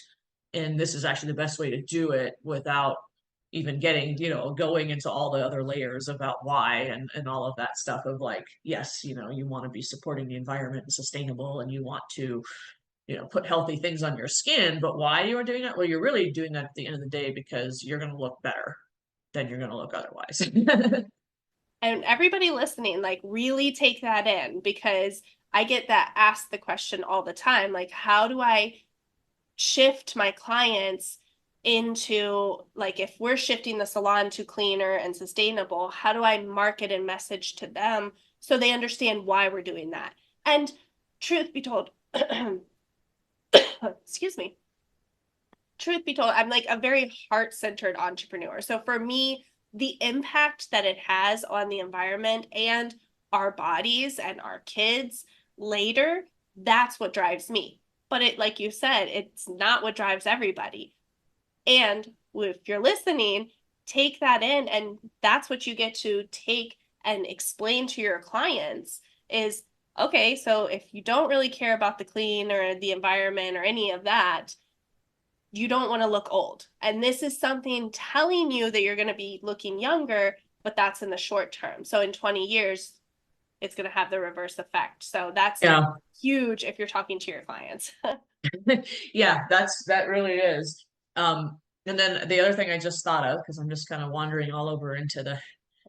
And this is actually the best way to do it without even getting, going into all the other layers about why and all of that stuff of like, yes, you want to be supporting the environment and sustainable and you want to, put healthy things on your skin, but why you are doing that? Well, you're really doing that at the end of the day because you're going to look better than you're going to look otherwise. And everybody listening, like really take that in, because I get that asked the question all the time, like, how do I shift my clients into, like, if we're shifting the salon to cleaner and sustainable, how do I market and message to them so they understand why we're doing that? And truth be told, excuse me, truth be told, I'm like a very heart-centered entrepreneur. So for me, the impact that it has on the environment and our bodies and our kids later, that's what drives me. But it, like you said, it's not what drives everybody. And if you're listening, take that in, and that's what you get to take and explain to your clients is, okay, so if you don't really care about the clean or the environment or any of that, you don't want to look old. And this is something telling you that you're going to be looking younger, but that's in the short term. So in 20 years, it's going to have the reverse effect. So that's Yeah. huge if you're talking to your clients. Yeah, that really is. And then the other thing I just thought of, because I'm just kind of wandering all over into the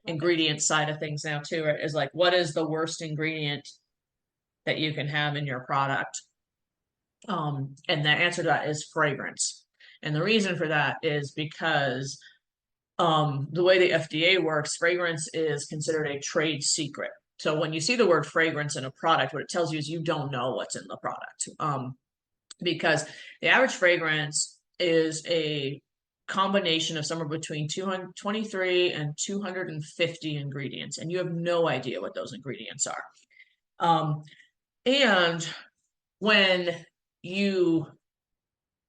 ingredient side of things now too, right, is like, what is the worst ingredient that you can have in your product? And the answer to that is fragrance. And the reason for that is because the way the FDA works, fragrance is considered a trade secret. So when you see the word fragrance in a product, what it tells you is you don't know what's in the product. Because the average fragrance is a combination of somewhere between 223 and 250 ingredients, and you have no idea what those ingredients are. And when you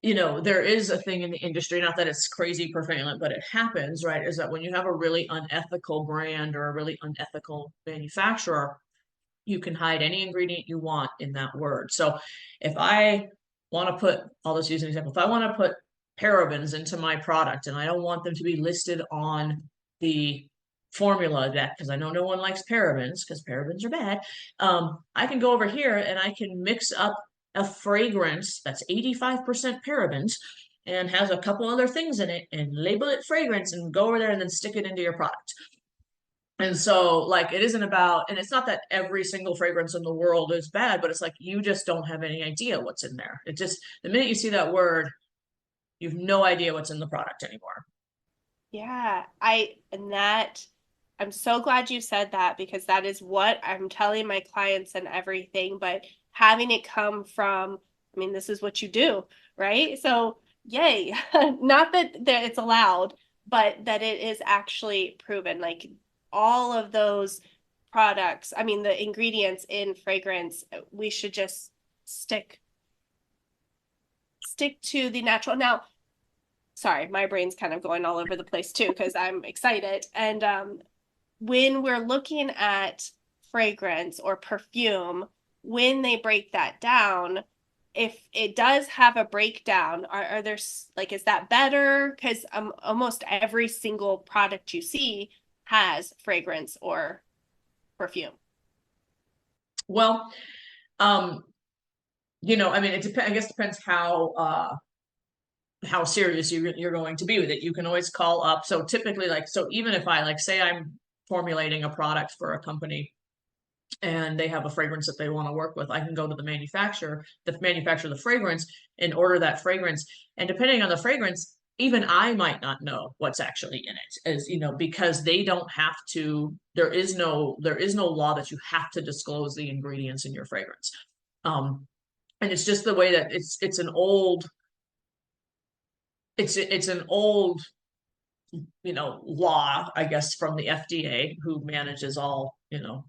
there is a thing in the industry, not that it's crazy prevalent, but it happens, right? Is that when you have a really unethical brand or a really unethical manufacturer, you can hide any ingredient you want in that word. So if I want to put, I'll just use an example. If I want to put parabens into my product and I don't want them to be listed on the formula that, because I know no one likes parabens because parabens are bad, I can go over here and I can mix up a fragrance that's 85% parabens and has a couple other things in it and label it fragrance and go over there and then stick it into your product. And so, like, it isn't about, and it's not that every single fragrance in the world is bad, but it's like you just don't have any idea what's in there. It just, the minute you see that word, you have no idea what's in the product anymore. Yeah, I'm so glad you said that, because that is what I'm telling my clients and everything, but having it come from, I mean, this is what you do, right? So, yay. Not that it's allowed, but that it is actually proven. Like all of those products, I mean, the ingredients in fragrance, we should just stick to the natural. Now, sorry, my brain's kind of going all over the place too because I'm excited. And when we're looking at fragrance or perfume, when they break that down, if it does have a breakdown, are there, like, is that better? Because almost every single product you see has fragrance or perfume. Well, I mean, I guess it depends how how serious you're going to be with it. You can always call up. So typically, like, so even if I, like, say I'm formulating a product for a company and they have a fragrance that they want to work with, I can go to the manufacturer of the fragrance, and order that fragrance. And depending on the fragrance, even I might not know what's actually in it, as you know, because they don't have to, there is no law that you have to disclose the ingredients in your fragrance. And it's just the way that it's an old law, I guess, from the FDA, who manages all,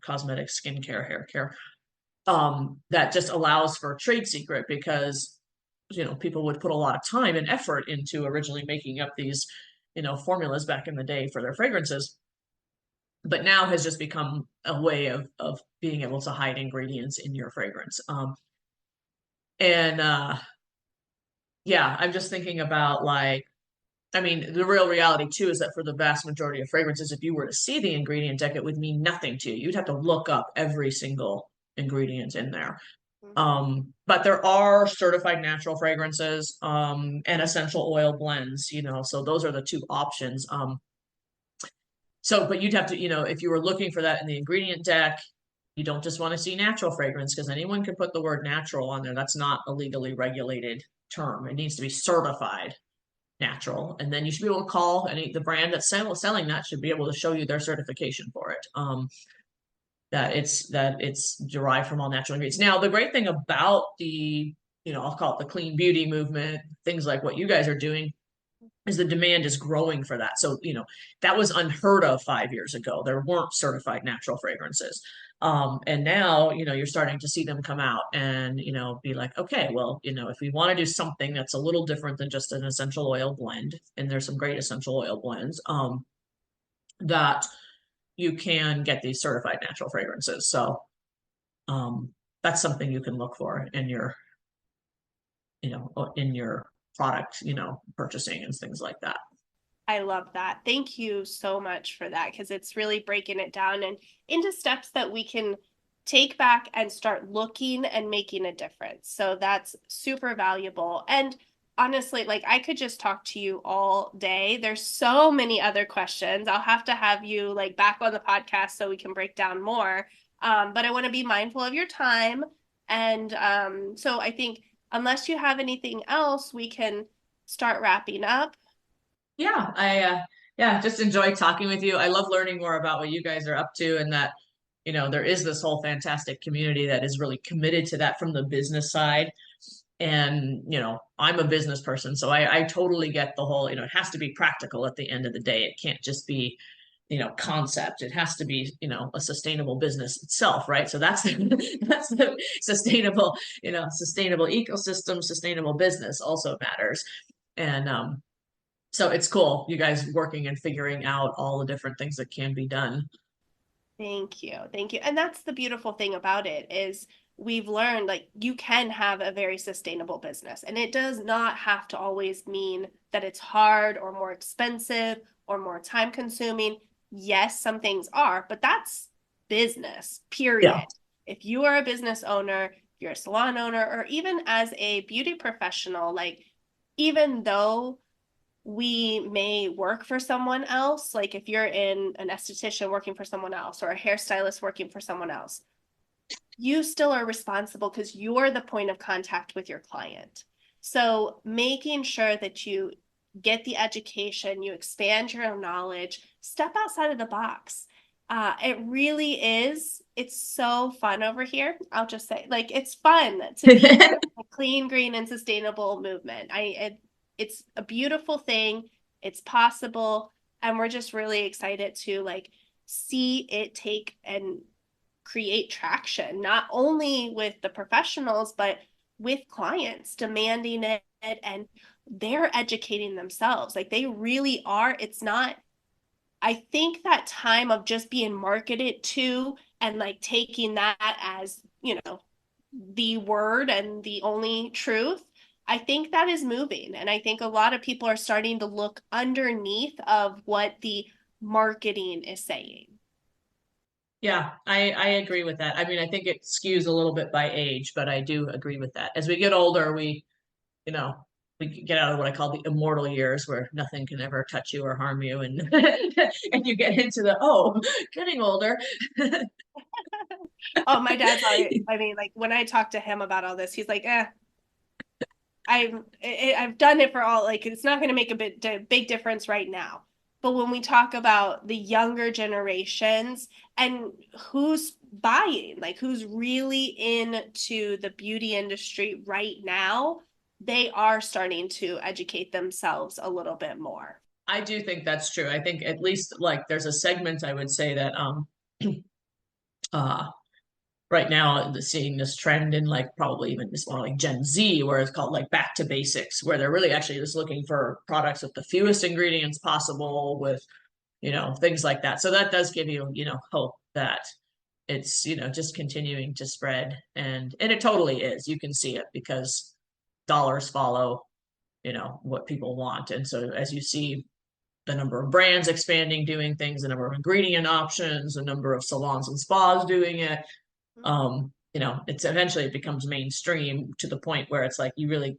cosmetics, skincare, hair care, that just allows for a trade secret, because people would put a lot of time and effort into originally making up these formulas back in the day for their fragrances, but now has just become a way of being able to hide ingredients in your fragrance. And yeah, I'm just thinking about, like, I mean, the real reality too is that for the vast majority of fragrances, if you were to see the ingredient deck, it would mean nothing to you. You'd have to look up every single ingredient in there. But there are certified natural fragrances, and essential oil blends, so those are the two options. But you'd have to, if you were looking for that in the ingredient deck, you don't just want to see natural fragrance, because anyone can put the word natural on there. That's not a legally regulated term. It needs to be certified natural, and then you should be able to call the brand that's selling that should be able to show you their certification for it, that it's derived from all natural ingredients. Now, the great thing about the, I'll call it the clean beauty movement, things like what you guys are doing, is the demand is growing for that. So, that was unheard of 5 years ago. There weren't certified natural fragrances. And now, you're starting to see them come out and, be like, okay, well, if we want to do something that's a little different than just an essential oil blend, and there's some great essential oil blends, that you can get these certified natural fragrances. So, that's something you can look for in your, product, purchasing and things like that. I love that. Thank you so much for that, because it's really breaking it down and into steps that we can take back and start looking and making a difference. So that's super valuable. And honestly, like, I could just talk to you all day. There's so many other questions. I'll have to have you like back on the podcast so we can break down more. But I want to be mindful of your time. And so I think unless you have anything else, we can start wrapping up. Yeah, I just enjoy talking with you. I love learning more about what you guys are up to, and that, there is this whole fantastic community that is really committed to that from the business side. And, I'm a business person, so I totally get the whole, it has to be practical at the end of the day. It can't just be, concept. It has to be, a sustainable business itself, right? So that's that's the sustainable ecosystem, sustainable business also matters. And so it's cool, you guys working and figuring out all the different things that can be done. Thank you. Thank you. And that's the beautiful thing about it is we've learned like you can have a very sustainable business, and it does not have to always mean that it's hard or more expensive or more time consuming. Yes, some things are, but that's business, Yeah. period. If you are a business owner, you're a salon owner, or even as a beauty professional, like even though we may work for someone else, like if you're in an esthetician working for someone else or a hairstylist working for someone else, you still are responsible because you're the point of contact with your client. So making sure that you get the education, you expand your knowledge, step outside of the box. It really is. It's so fun over here. I'll just say, like, it's fun to be a clean, green, and sustainable movement. It's a beautiful thing. It's possible, and we're just really excited to like see it take and create traction, not only with the professionals, but with clients demanding it, and they're educating themselves. Like they really are. It's not, I think that time of just being marketed to and like taking that as, the word and the only truth, I think that is moving. And I think a lot of people are starting to look underneath of what the marketing is saying. Yeah, I agree with that. I mean, I think it skews a little bit by age, but I do agree with that. As we get older, we, you know, we can get out of what I call the immortal years where nothing can ever touch you or harm you. And, and you get into getting older. Oh, my dad's always, I mean, like when I talk to him about all this, he's like, I've done it for all, like, it's not going to make a big difference right now. But when we talk about the younger generations and who's buying, like who's really into the beauty industry right now, they are starting to educate themselves a little bit more. I do think that's true. I think at least like there's a segment I would say that uh right now seeing this trend in like probably even this more like Gen Z, where it's called like back to basics, where they're really actually just looking for products with the fewest ingredients possible, with things like that. So that does give you hope that it's just continuing to spread, and it totally is. You can see it because dollars follow what people want. And so as you see the number of brands expanding, doing things, the number of ingredient options, the number of salons and spas doing it, it's eventually it becomes mainstream to the point where it's like you really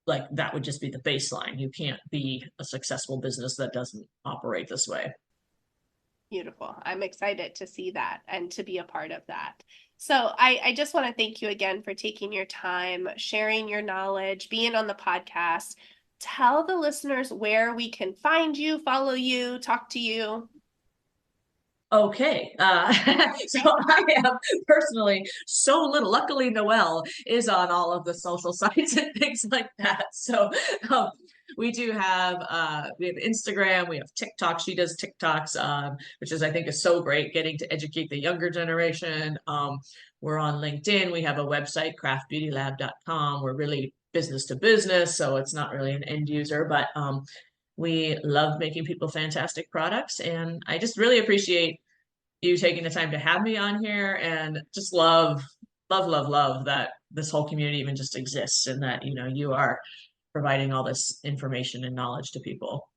like that would just be the baseline. You can't be a successful business that doesn't operate this way. Beautiful. I'm excited to see that and to be a part of that. So I just want to thank you again for taking your time, sharing your knowledge, being on the podcast. Tell the listeners where we can find you, follow you, talk to you. Okay. So I am personally so little. Luckily, Noelle is on all of the social sites and things like that. So we do we have Instagram, we have TikTok. She does TikToks, which I think is so great, getting to educate the younger generation. We're on LinkedIn. We have a website, craftbeautylab.com. We're really business to business, so it's not really an end user, but we love making people fantastic products. And I just really appreciate you taking the time to have me on here, and just love that this whole community even just exists, and that, you are providing all this information and knowledge to people.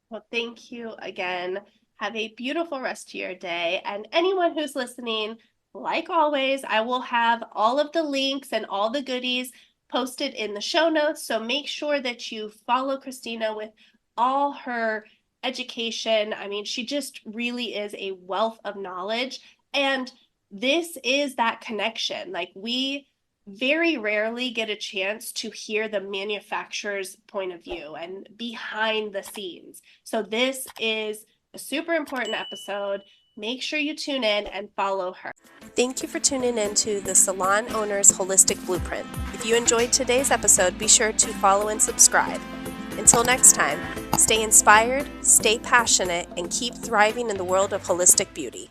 Well, thank you again. Have a beautiful rest of your day. And anyone who's listening, like always, I will have all of the links and all the goodies posted in the show notes. So make sure that you follow Christina with all her education. I mean, she just really is a wealth of knowledge. And this is that connection. Like, we very rarely get a chance to hear the manufacturer's point of view and behind the scenes. So this is a super important episode. Make sure you tune in and follow her. Thank you for tuning in to the Salon Owner's Holistic Blueprint. If you enjoyed today's episode, be sure to follow and subscribe. Until next time, stay inspired, stay passionate, and keep thriving in the world of holistic beauty.